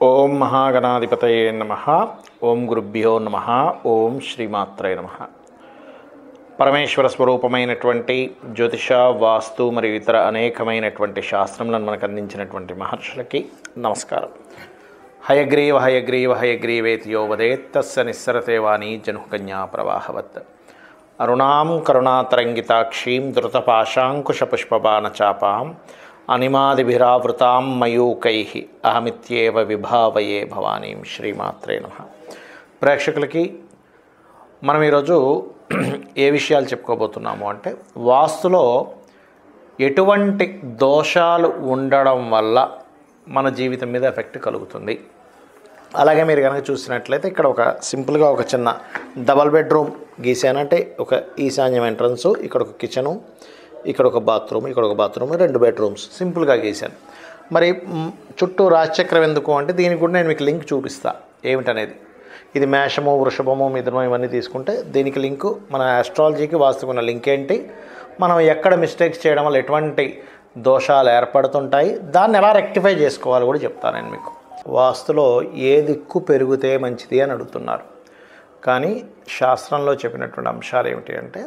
ఓం మహాగణాధిపతయే నమః. ఓం గురుభ్యో నమః. ఓం శ్రీమాత్రే నమః. పరమేశ్వర స్వరూపమైనటువంటి జ్యోతిష, వాస్తు మరియు ఇతర అనేకమైనటువంటి శాస్త్రములను మనకు అందించినటువంటి మహర్షులకి నమస్కారం. హయగ్రీవ హయగ్రీవ హయగ్రీవేతి యో వదేత్ తస్య నిస్సరతే వాణీ జనుకన్యా ప్రవాహవత్. అరుణాం కరుణాతరంగితాక్షీం ధృతపాశాంకుశపుష్పబాణచాపాం అనిమాదిభిరావృతాం మయూకైః అహమిత్యేవ విభావయే భవానీం. శ్రీమాత్రే నమః. ప్రేక్షకులకి మనం ఈరోజు ఏ విషయాలు చెప్పుకోబోతున్నాము అంటే, వాస్తులో ఎటువంటి దోషాలు ఉండడం వల్ల మన జీవితం మీద ఎఫెక్ట్ కలుగుతుంది. అలాగే మీరు కనుక చూసినట్లయితే ఇక్కడ ఒక సింపుల్గా ఒక చిన్న డబల్ బెడ్రూమ్ గీసానంటే, ఒక ఈశాన్యం ఎంట్రన్స్, ఇక్కడ ఒక కిచెను, ఇక్కడ ఒక బాత్రూమ్, ఇక్కడ ఒక బాత్రూమ్, 2 బెడ్రూమ్స్ సింపుల్గా గీసాను. మరి చుట్టూ రాశిచక్రం ఎందుకు అంటే, దీనికి కూడా నేను మీకు లింక్ చూపిస్తా ఏమిటనేది. ఇది మేషము, వృషభము, మిథునం ఇవన్నీ తీసుకుంటే దీనికి లింకు, మన ఆస్ట్రాలజీకి వాస్తుకున్న లింక్ ఏంటి, మనం ఎక్కడ మిస్టేక్స్ చేయడం వల్ల ఎటువంటి దోషాలు ఏర్పడుతుంటాయి, దాన్ని ఎలా రెక్టిఫై చేసుకోవాలో కూడా చెప్తాను నేను మీకు. వాస్తులో ఏ దిక్కు పెరిగితే మంచిది అని అడుగుతున్నారు. కానీ శాస్త్రంలో చెప్పినటువంటి అంశాలు ఏమిటి అంటే,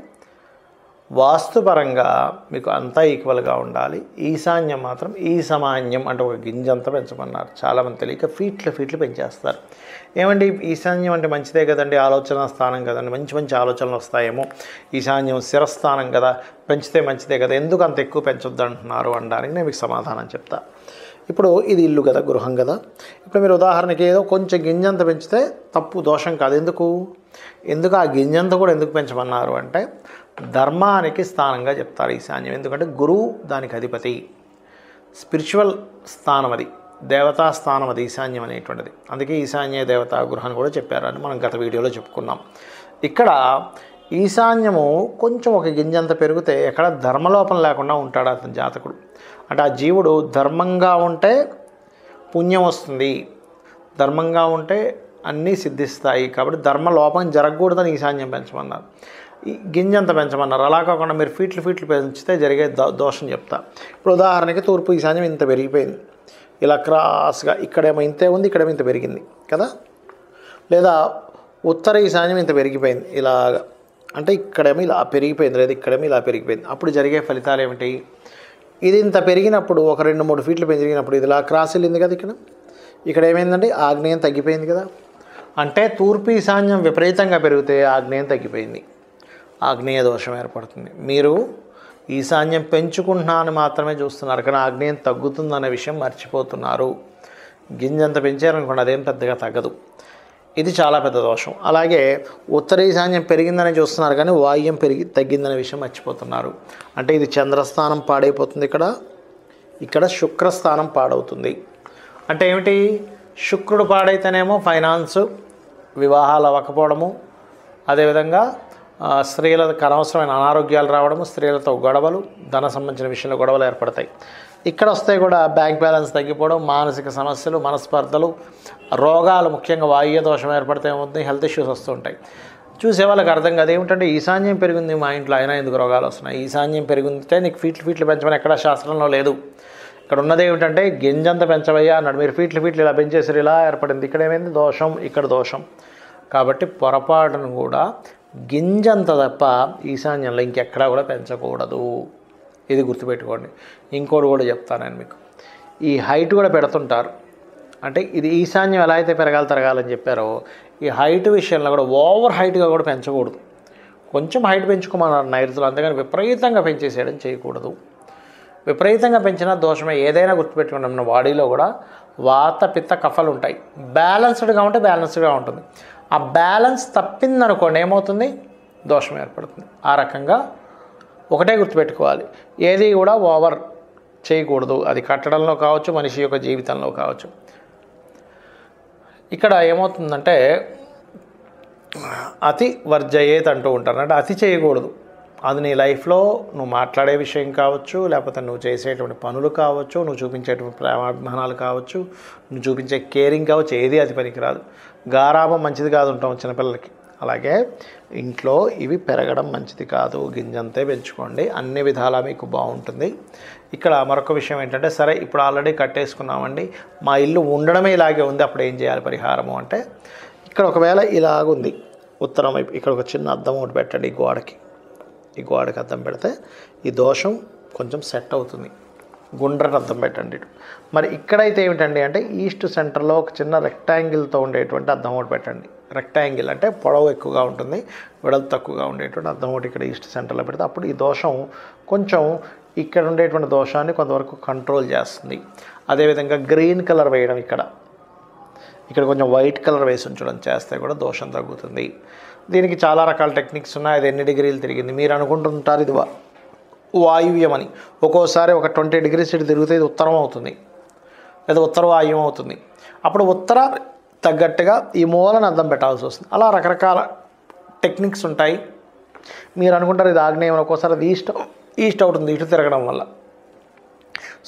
వాస్తుపరంగా మీకు అంతా ఈక్వల్గా ఉండాలి. ఈశాన్యం మాత్రం ఈసమాన్యం అంటే ఒక గింజంతా పెంచమన్నారు. చాలామంది తెలియక ఫీట్లు పెంచేస్తారు. ఏమండి ఈశాన్యం అంటే మంచిదే కదండి, ఆలోచన స్థానం కదండి, మంచి మంచి ఆలోచనలు వస్తాయేమో, ఈశాన్యం శిరస్థానం కదా, పెంచితే మంచిదే కదా, ఎందుకు అంత ఎక్కువ పెంచొద్దు అంటున్నారు అనడానికి నేను మీకు సమాధానం చెప్తా. ఇప్పుడు ఇది ఇల్లు కదా, గృహం కదా. ఇప్పుడు మీరు ఉదాహరణకి ఏదో కొంచెం గింజంత పెంచితే తప్పు, దోషం కాదు. ఎందుకు ఆ గింజంత కూడా ఎందుకు పెంచమన్నారు అంటే, ధర్మానికి స్థానంగా చెప్తారు ఈశాన్యం. ఎందుకంటే గురువు దానికి అధిపతి, స్పిరిచువల్ స్థానం అది, దేవతా స్థానం అది ఈశాన్యం అనేటువంటిది. అందుకే ఈశాన్య దేవతా గృహాన్ని కూడా చెప్పారని మనం గత వీడియోలో చెప్పుకున్నాం. ఇక్కడ ఈశాన్యము కొంచెం ఒక గింజంత పెరిగితే ఎక్కడ ధర్మలోపం లేకుండా ఉంటాడు అతని జాతకుడు. అంటే ఆ జీవుడు ధర్మంగా ఉంటే పుణ్యం వస్తుంది, ధర్మంగా ఉంటే అన్నీ సిద్ధిస్తాయి. కాబట్టి ధర్మలోపం జరగకూడదని ఈశాన్యం పెంచమన్నారు, ఈ గింజంత పెంచమన్నారు. అలా కాకుండా మీరు ఫీట్లు పెంచితే జరిగే దోషం చెప్తా. ఇప్పుడు ఉదాహరణకి తూర్పు ఈశాన్యం ఇంత పెరిగిపోయింది, ఇలా క్రాస్గా, ఇక్కడేమో ఇంతే ఉంది, ఇక్కడేమో ఇంత పెరిగింది కదా. లేదా ఉత్తర ఈశాన్యం ఇంత పెరిగిపోయింది ఇలాగా, అంటే ఇక్కడేమో ఇలా పెరిగిపోయింది, లేదా ఇక్కడేమో ఇలా పెరిగిపోయింది. అప్పుడు జరిగే ఫలితాలు ఏమిటి, ఇది ఇంత పెరిగినప్పుడు ఒక 2-3 ఫీట్లు పెరిగినప్పుడు ఇది ఇలా క్రాస్ వెళ్ళింది కదా, ఇక్కడ ఏమైందండి, ఆగ్నేయం తగ్గిపోయింది కదా. అంటే తూర్పు ఈశాన్యం విపరీతంగా పెరిగితే ఆగ్నేయం తగ్గిపోయింది, ఆగ్నేయ దోషం ఏర్పడుతుంది. మీరు ఈశాన్యం పెంచుకుంటున్నాను మాత్రమే చూస్తున్నారు, కానీ ఆగ్నేయం తగ్గుతుందనే విషయం మర్చిపోతున్నారు. గింజంత పెంచారనుకోండి, అదేం పెద్దగా తగ్గదు. ఇది చాలా పెద్ద దోషం. అలాగే ఉత్తర ఈశాన్యం పెరిగిందని చూస్తున్నారు, కానీ వాయువ్యం తగ్గిందనే విషయం మర్చిపోతున్నారు. అంటే ఇది చంద్రస్థానం పాడైపోతుంది, ఇక్కడ శుక్రస్థానం పాడవుతుంది. అంటే ఏమిటి, శుక్రుడు పాడైతేనేమో ఫైనాన్స్, వివాహాలు అవ్వకపోవడము, అదేవిధంగా స్త్రీలకు అనవసరమైన అనారోగ్యాలు రావడము, స్త్రీలతో గొడవలు, ధన సంబంధించిన విషయంలో గొడవలు ఏర్పడతాయి. ఇక్కడ వస్తే కూడా బ్యాంక్ బ్యాలెన్స్ తగ్గిపోవడం, మానసిక సమస్యలు, మనస్పర్ధలు, రోగాలు, ముఖ్యంగా వాయువ్య దోషం ఏర్పడితే ఏమవుతుంది, హెల్త్ ఇష్యూస్ వస్తుంటాయి. చూసే వాళ్ళకి అర్థం కాదు, ఏమిటంటే ఈశాన్యం పెరిగింది మా ఇంట్లో అయినా ఎందుకు రోగాలు వస్తున్నాయి, ఈశాన్యం పెరిగితే నీకు ఫీట్లు పెంచమని ఎక్కడ శాస్త్రంలో లేదు. ఇక్కడ ఉన్నది ఏమిటంటే, గింజంత పెంచవయ్యా అన్నాడు, మీరు ఫీట్లు ఇలా పెంచేసారు, ఇలా ఏర్పడింది, ఇక్కడ ఏమైంది దోషం, ఇక్కడ దోషం. కాబట్టి పొరపాటును కూడా గింజంత తప్ప ఈశాన్యంలో ఇంకెక్కడా కూడా పెంచకూడదు. ఇది గుర్తుపెట్టుకోండి. ఇంకోటి కూడా చెప్తాను నేను మీకు, ఈ హైట్ కూడా పెడుతుంటారు. అంటే ఇది ఈశాన్యం ఎలా అయితే తరగాలని చెప్పారో, ఈ హైట్ విషయంలో కూడా ఓవర్ హైట్గా కూడా పెంచకూడదు. కొంచెం హైట్ పెంచుకోమన్నారు నైరుతులు, అంతేగాని విపరీతంగా పెంచేసేయడం చేయకూడదు. విపరీతంగా పెంచిన దోషమే. ఏదైనా గుర్తుపెట్టుకోండి, మన బాడీలో కూడా వాత, పిత్త, కఫలు ఉంటాయి. బ్యాలెన్స్డ్గా ఉంటే బ్యాలెన్స్డ్గా ఉంటుంది. ఆ బ్యాలెన్స్ తప్పిందనుకోండి ఏమవుతుంది, దోషం ఏర్పడుతుంది. ఆ రకంగా ఒకటే గుర్తుపెట్టుకోవాలి, ఏది కూడా ఓవర్ చేయకూడదు. అది కట్టడంలో కావచ్చు, మనిషి యొక్క జీవితంలో కావచ్చు. ఇక్కడ ఏమవుతుందంటే, అతి వర్జయేత్ అంటూ ఉంటారు, అంటే అతి చేయకూడదు. అది నీ లైఫ్లో నువ్వు మాట్లాడే విషయం కావచ్చు, లేకపోతే నువ్వు చేసేటువంటి పనులు కావచ్చు, నువ్వు చూపించేటువంటి ప్రేమాభిమానాలు కావచ్చు, నువ్వు చూపించే కేరింగ్ కావచ్చు, ఏది అది పనికిరాదు. గారాబం మంచిది కాదు ఉంటాం చిన్నపిల్లలకి, అలాగే ఇంట్లో ఇవి పెరగడం మంచిది కాదు, గింజంతే పెంచుకోండి, అన్ని విధాలా మీకు బాగుంటుంది. ఇక్కడ మరొక విషయం ఏంటంటే, సరే ఇప్పుడు ఆల్రెడీ కట్టేసుకున్నామండి, మా ఇల్లు ఉండడమే ఇలాగే ఉంది, అప్పుడు ఏం చేయాలి పరిహారము అంటే, ఇక్కడ ఒకవేళ ఇలాగుంది ఉత్తరం వైపు, ఇక్కడ ఒక చిన్న అద్దం ఒకటి పెట్టండి ఈ గోడకి అద్దం పెడితే ఈ దోషం కొంచెం సెట్ అవుతుంది. గుండ్రటి అద్దం పెట్టండి. మరి ఇక్కడైతే ఏమిటండి అంటే, ఈస్ట్ సెంటర్లో ఒక చిన్న రెక్టాంగిల్తో ఉండేటువంటి అద్దం ఒకటి పెట్టండి. రెక్టాంగిల్ అంటే పొడవు ఎక్కువగా ఉంటుంది, వెడల్పు తక్కువగా ఉండేటువంటి అద్దం ఒకటి ఇక్కడ ఈస్ట్ సెంటర్లో పెడితే అప్పుడు ఈ దోషం కొంచెం ఇక్కడ ఉండేటువంటి దోషాన్ని కొంతవరకు కంట్రోల్ చేస్తుంది. అదేవిధంగా గ్రీన్ కలర్ వేయడం, ఇక్కడ కొంచెం వైట్ కలర్ వేసి ఉంచడం చేస్తే కూడా దోషం తగ్గుతుంది. దీనికి చాలా రకాల టెక్నిక్స్ ఉన్నాయి. అది ఎన్ని డిగ్రీలు తిరిగింది మీరు అనుకుంటుంటారు ఇది వాయువ్యం అని. ఒక్కోసారి ఒక 20 degrees ఇటు తిరిగితే ఇది ఉత్తరం అవుతుంది, లేదా ఉత్తర వాయువ్యం అవుతుంది. అప్పుడు ఉత్తర తగ్గట్టుగా ఈ మూలను అద్దం పెట్టాల్సి వస్తుంది. అలా రకరకాల టెక్నిక్స్ ఉంటాయి. మీరు అనుకుంటారు ఇది ఆగ్నేయం, ఒక్కోసారి అది ఈస్ట్ అవుతుంది ఇటు తిరగడం వల్ల.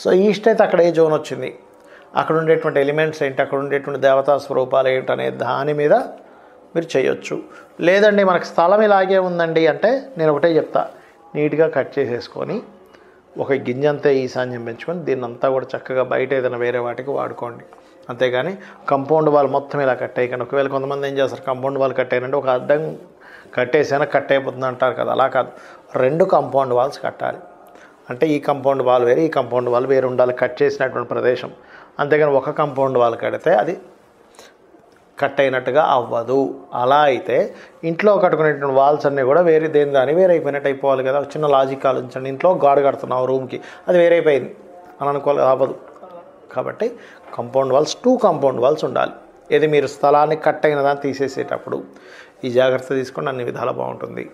సో ఈస్ట్ అయితే అక్కడ ఏ జోన్ వచ్చింది, అక్కడ ఉండేటువంటి ఎలిమెంట్స్ ఏంటి, అక్కడ ఉండేటువంటి దేవతా స్వరూపాలు ఏంటనే దాని మీద మీరు చేయొచ్చు. లేదండి మనకు స్థలం ఇలాగే ఉందండి అంటే నేను ఒకటే చెప్తా, నీట్గా కట్ చేసేసుకొని ఒక గింజంతే ఈశాన్యం పెంచుకొని దీన్ని అంతా కూడా చక్కగా బయట ఏదైనా వేరే వాటికి వాడుకోండి. అంతేగాని కంపౌండ్ వాల్ మొత్తం ఇలా కట్టేయకండి. ఒకవేళ కొంతమంది ఏం చేస్తారు, కంపౌండ్ వాల్ కట్టేయాలంటే ఒక అద్దం కట్టేసినా కట్ అయిపోతుంది అంటారు కదా, అలా కాదు. 2 కాంపౌండ్ వాల్స్ కట్టాలి. అంటే ఈ కాంపౌండ్ వాల్ వేరు, ఈ కాంపౌండ్ వాల్ వేరు ఉండాలి కట్ చేసినటువంటి ప్రదేశం. అంతేగాని ఒక కాంపౌండ్ వాల్ కడితే అది కట్ అయినట్టుగా అవ్వదు. అలా అయితే ఇంట్లో కట్టుకునేటువంటి వాల్స్ అన్నీ కూడా వేరే దాని వేరే అయిపోయినట్టు అయిపోవాలి కదా. చిన్న లాజిక్ ఆలోచించండి, ఇంట్లో గాడ కడుతున్నావు రూమ్కి, అది వేరైపోయింది అని అనుకోవాలి, అవ్వదు. కాబట్టి కాంపౌండ్ వాల్స్ 2 కాంపౌండ్ వాల్స్ ఉండాలి. ఏది మీరు స్థలాన్ని కట్ అయిన దాన్ని తీసేసేటప్పుడు ఈ జాగ్రత్త తీసుకొని అన్ని విధాలు బాగుంటుంది.